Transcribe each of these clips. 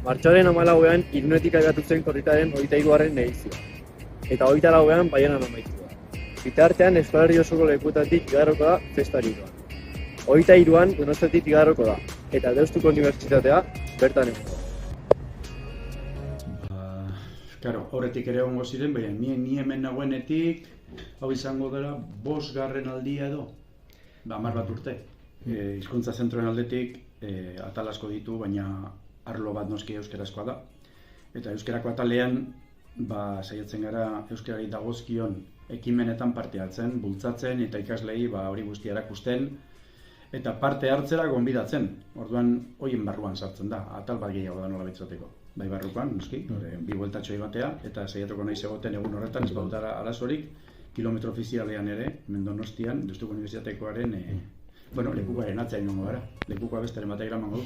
Martxoaren 14ean Irunetik abiatu zen korritaren 23. edizioa, eta 24ean Baionan amaitu da. Bitartean Euskal Herri osoko lekuetatik igaroko da festari doan. 23an Donostiatik igaroko da, eta Deustuko Unibertsitatea bertan egongo da. Claro, horretik ere egongo ziren, baina ni hemen nagoenetik, hau izango dela 5. aldia edo, 10 bat urte. Hizkuntza zentroen aldetik atal asko ditu, baina arlo bat noski euskarazkoa da. Eta euskarako atalean, saiatzen gara euskarari dagozkion ekimenetan parte hartzen, bultzatzen eta ikaslei hori guztia erakusten eta parte hartzera gonbidatzen. Orduan, horien barruan sartzen da, atal bat gehiago da nola bitzateko. Bai barrukoan, noski, bi bueltatxoi batea, eta saiatuko naiz egoten egun horretan, ez badut arazorik, kilometro ofizialean ere, hemen Donostian, Deustuko Unibertsitatekoaren, lekukoaren atzean gongo gara, lekukoa bestaren batek eramango du.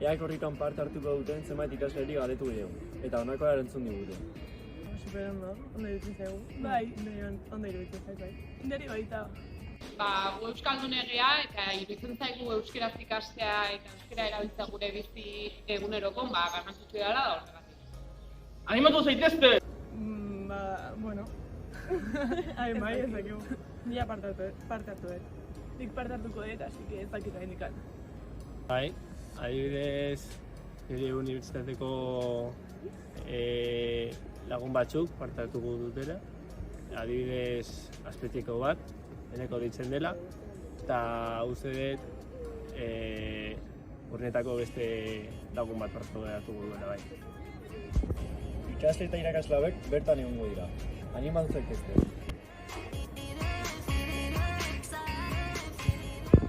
Ea korrikan parte hartuko duten zenbait ikaslerik galdetu gehiago, eta honakoa erantzun digute. Super ondo iruditzen zaigu. Bai, ondo iruditzen zaigu, bai. Neri baita. Gu euskaldun egea eta iruditzen zaigu euskaraz ikastea eta euskara erabiltzea gure bizi egunerokon garrantzitsu dela da horregatik. Animatu zaitezte! Bueno. Bai, ez dakigu. Nia parte hartu dut. Nik parte hartuko dut, así que ez dakit hain ikan. Bai, adibidez, nire unibertsitateko lagun batzuk parte hartuko dutela. Adibidez, Azpeitiko bat, eneko ditzen dela, eta uste dut Urnetako beste lagun bat parte hartuko duela bai. Ikasle eta irakasle hauek bertan egongo dira. Animatu zaitezte.